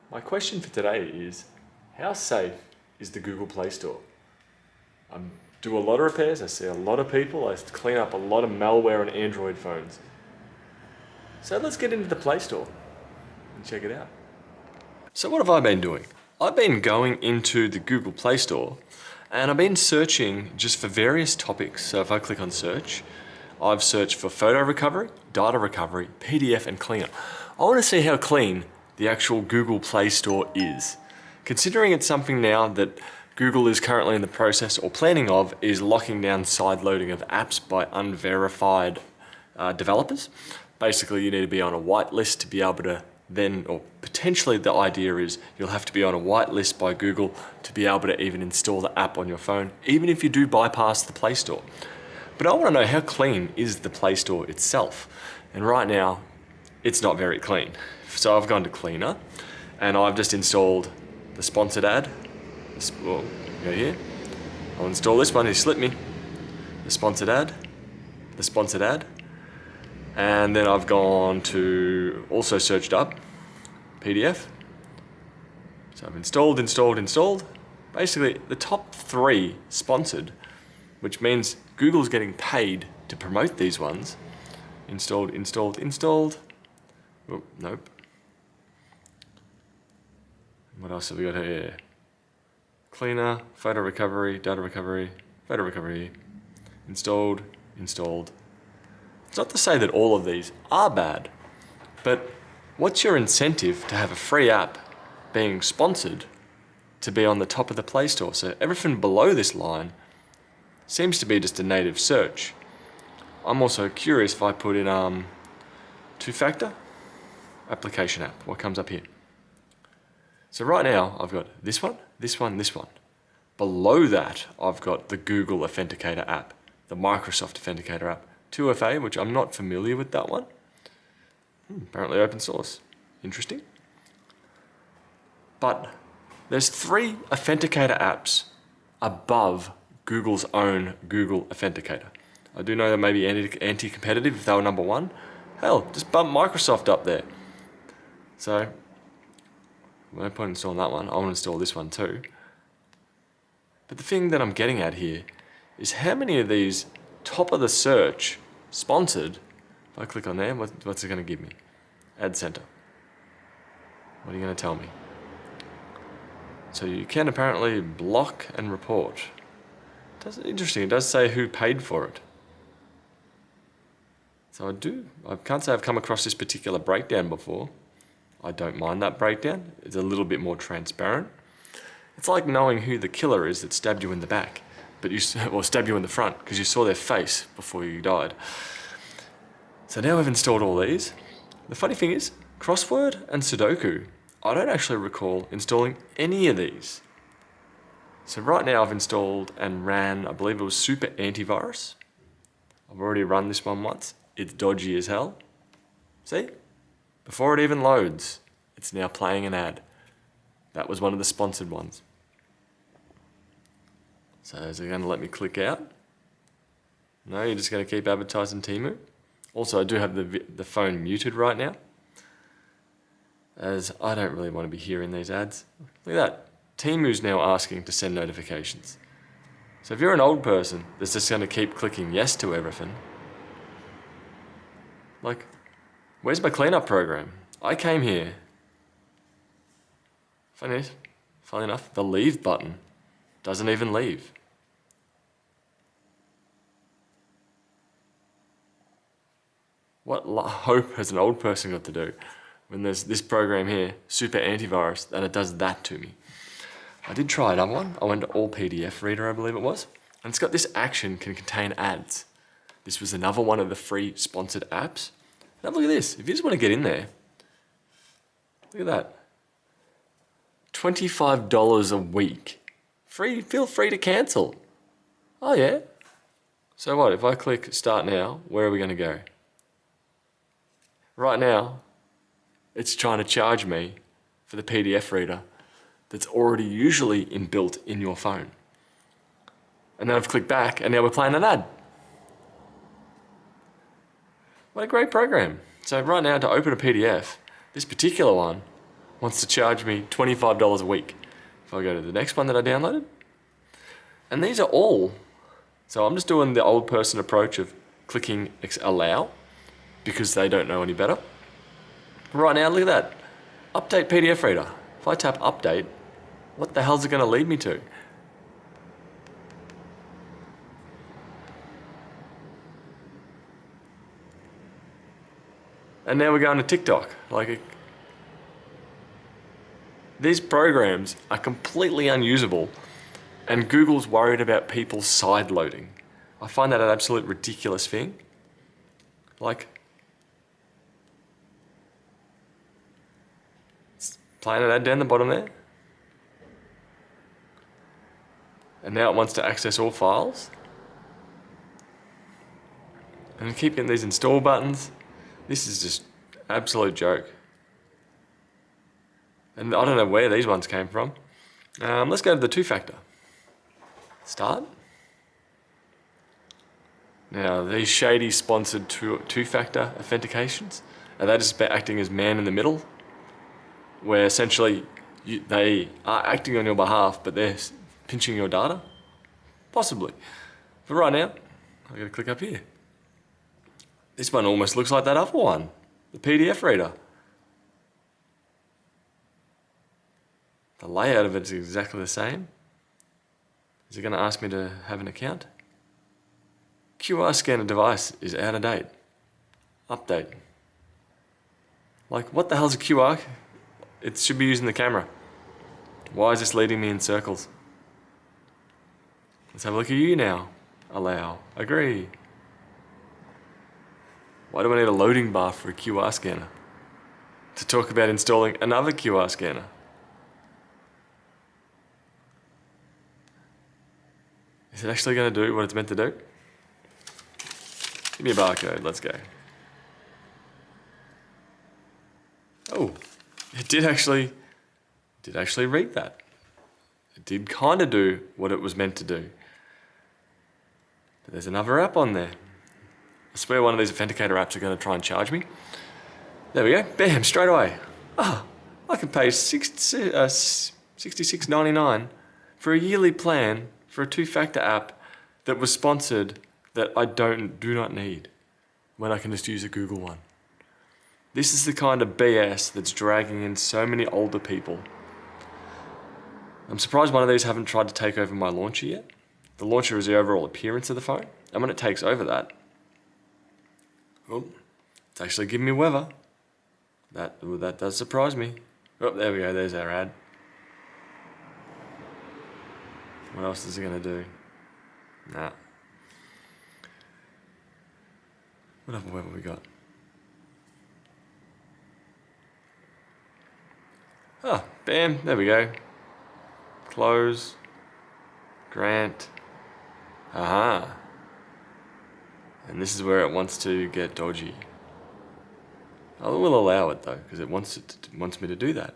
My question for today is, how safe is the Google Play Store? I do a lot of repairs, I see a lot of people, I clean up a lot of malware on Android phones. So let's get into the Play Store and check it out. So what have I been doing? I've been going into the Google Play Store and I've been searching just for various topics. So if I click on search, I've searched for photo recovery, data recovery, PDF and cleanup. I want to see how clean the actual Google Play Store is. Considering it's something now that Google is currently in the process or planning of is locking down sideloading of apps by unverified developers. Basically, you need to be on a whitelist to be able to then, or potentially the idea is you'll have to be on a whitelist by Google to be able to even install the app on your phone, even if you do bypass the Play Store. But I want to know, how clean is the Play Store itself? And right now, it's not very clean. So I've gone to Cleaner and I've just installed the sponsored ad. Well, go here. I'll install this one, he slipped me. The sponsored ad. And then I've gone to, also searched up PDF. So I've installed. Basically the top 3 sponsored, which means Google's getting paid to promote these ones. Installed. Oh, nope. What else have we got here? Cleaner, photo recovery, data recovery, photo recovery, installed. It's not to say that all of these are bad, but what's your incentive to have a free app being sponsored to be on the top of the Play Store? So everything below this line seems to be just a native search. I'm also curious if I put in two-factor application app, what comes up here? So right now I've got this one. Below that I've got the Google Authenticator app, the Microsoft Authenticator app, 2FA, which I'm not familiar with that one. Apparently open source, interesting. But there's 3 Authenticator apps above Google's own Google Authenticator. I do know that may be anti-competitive if they were number 1. Hell, just bump Microsoft up there. So, no point in installing that one. I want to install this one too. But the thing that I'm getting at here is how many of these top of the search sponsored, if I click on there, what's it going to give me? Ad Center. What are you going to tell me? So you can apparently block and report. Interesting, it does say who paid for it. So I can't say I've come across this particular breakdown before. I don't mind that breakdown. It's a little bit more transparent. It's like knowing who the killer is that stabbed you in the back, or stabbed you in the front because you saw their face before you died. So now I've installed all these. The funny thing is, crossword and Sudoku, I don't actually recall installing any of these. So right now I've installed and ran, I believe it was Super Antivirus. I've already run this one once. It's dodgy as hell. See? Before it even loads, it's now playing an ad. That was one of the sponsored ones. So is it going to let me click out? No, you're just going to keep advertising Temu. Also, I do have the phone muted right now, as I don't really want to be hearing these ads. Look at that. Temu's now asking to send notifications. So if you're an old person that's just going to keep clicking yes to everything, like, where's my cleanup program? I came here. Funny enough, the leave button doesn't even leave. What hope has an old person got to do when there's this program here, Super Antivirus, and it does that to me? I did try another one. I went to All PDF Reader, I believe it was, and it's got this action can contain ads. This was another one of the free sponsored apps. Now look at this. If you just want to get in there, look at that. $25 a week. Free, feel free to cancel. Oh yeah. So what, if I click start now, where are we going to go? Right now, it's trying to charge me for the PDF reader that's already usually inbuilt in your phone. And then I've clicked back and now we're playing an ad. What a great program. So right now to open a PDF, this particular one, wants to charge me $25 a week. If I go to the next one that I downloaded, and these are all, so I'm just doing the old person approach of clicking allow because they don't know any better. Right now, look at that. Update PDF reader. If I tap update, what the hell's it going to lead me to? And now we're going to TikTok. These programs are completely unusable, and Google's worried about people side loading. I find that an absolute ridiculous thing. It's playing an ad down the bottom there. And now it wants to access all files. And keep getting these install buttons. This is just absolute joke. And I don't know where these ones came from. Let's go to the two-factor. Start. Now, these shady sponsored two-factor authentications, are they just acting as man in the middle? Where essentially they are acting on your behalf, but they're pinching your data? Possibly. But right now, I'm going to click up here. This one almost looks like that other one, the PDF reader. The layout of it is exactly the same. Is it going to ask me to have an account? QR scanner device is out of date. Update. What the hell's a QR? It should be using the camera. Why is this leading me in circles? Let's have a look at you now. Allow. Agree. Why do I need a loading bar for a QR scanner? To talk about installing another QR scanner. Is it actually going to do what it's meant to do? Give me a barcode, let's go. Oh, it did actually read that. It did kind of do what it was meant to do. But there's another app on there. I swear one of these authenticator apps are going to try and charge me. There we go, bam, straight away. I can pay $66.99 for a yearly plan for a two-factor app that was sponsored that I do not need when I can just use a Google one. This is the kind of BS that's dragging in so many older people. I'm surprised one of these haven't tried to take over my launcher yet. The launcher is the overall appearance of the phone, and when it takes over that, it's actually giving me weather. That does surprise me. Oh, there we go, there's our ad. What else is it going to do? Nah. What other weather we got? Bam, there we go. Close. Grant. Aha. And this is where it wants to get dodgy. I will allow it though, because it wants me to do that.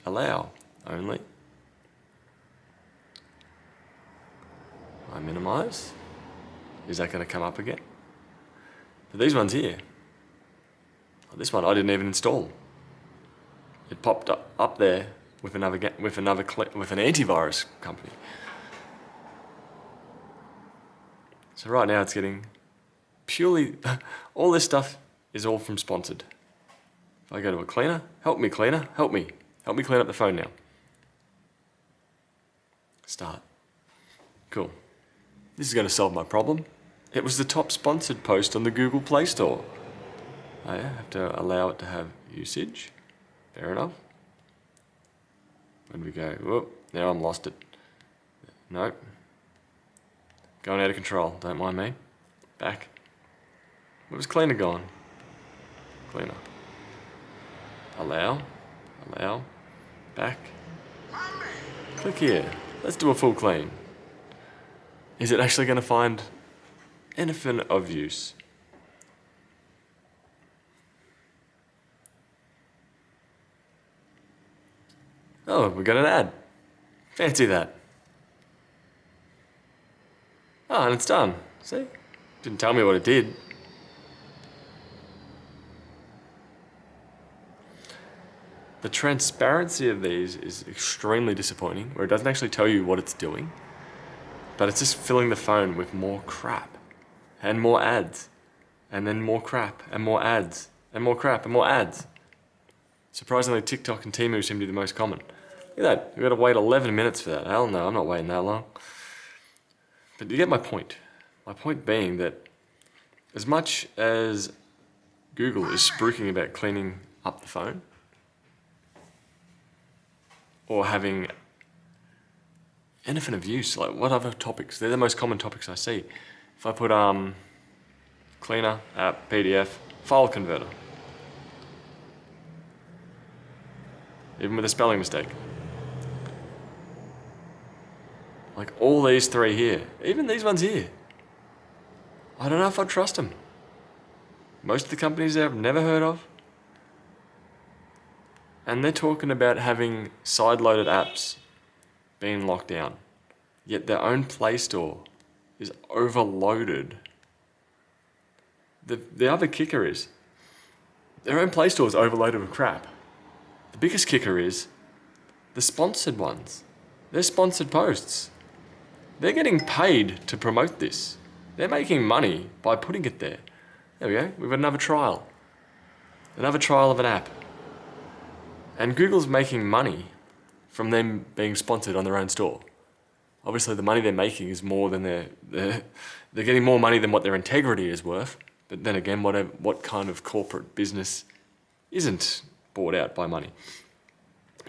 Allow only. I minimize. Is that going to come up again? But these ones here, this one I didn't even install. It popped up there with an antivirus company. So right now it's getting purely, all this stuff is all from sponsored. If I go to a cleaner, help me cleaner, help me clean up the phone now. Start. Cool. This is going to solve my problem. It was the top sponsored post on the Google Play Store. I have to allow it to have usage. Fair enough. When we go, whoop, now I'm lost it. Nope. Going out of control, don't mind me. Back. Where was cleaner gone? Cleaner. Allow, back. Click here. Let's do a full clean. Is it actually going to find anything of use? Oh, we got an ad. Fancy that. Oh, and it's done. See? Didn't tell me what it did. The transparency of these is extremely disappointing, where it doesn't actually tell you what it's doing, but it's just filling the phone with more crap and more ads, and then more crap and more ads and more crap and more ads. Surprisingly, TikTok and Temu seem to be the most common. Look at that, you've got to wait 11 minutes for that. Hell no, I'm not waiting that long. But you get my point. My point being that as much as Google is spruiking about cleaning up the phone, or having anything of use, like what other topics? They're the most common topics I see. If I put cleaner, app, PDF, file converter, even with a spelling mistake. Like all these three here, even these ones here, I don't know if I trust them. Most of the companies there I've never heard of. And they're talking about having side-loaded apps being locked down. Yet their own Play Store is overloaded. The other kicker is, their own Play Store is overloaded with crap. The biggest kicker is the sponsored ones. They're sponsored posts. They're getting paid to promote this. They're making money by putting it there. There we go, we've got another trial. Another trial of an app. And Google's making money from them being sponsored on their own store. Obviously the money they're making is more than they're getting more money than what their integrity is worth. But then again, what kind of corporate business isn't bought out by money?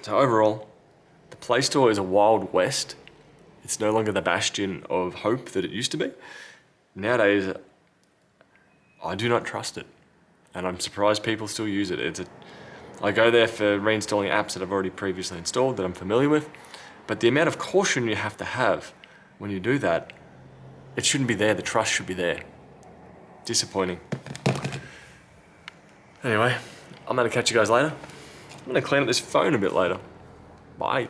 So overall, the Play Store is a wild west. It's no longer the bastion of hope that it used to be. Nowadays, I do not trust it. And I'm surprised people still use it. I go there for reinstalling apps that I've already previously installed that I'm familiar with. But the amount of caution you have to have when you do that, it shouldn't be there. The trust should be there. Disappointing. Anyway, I'm going to catch you guys later. I'm going to clean up this phone a bit later. Bye.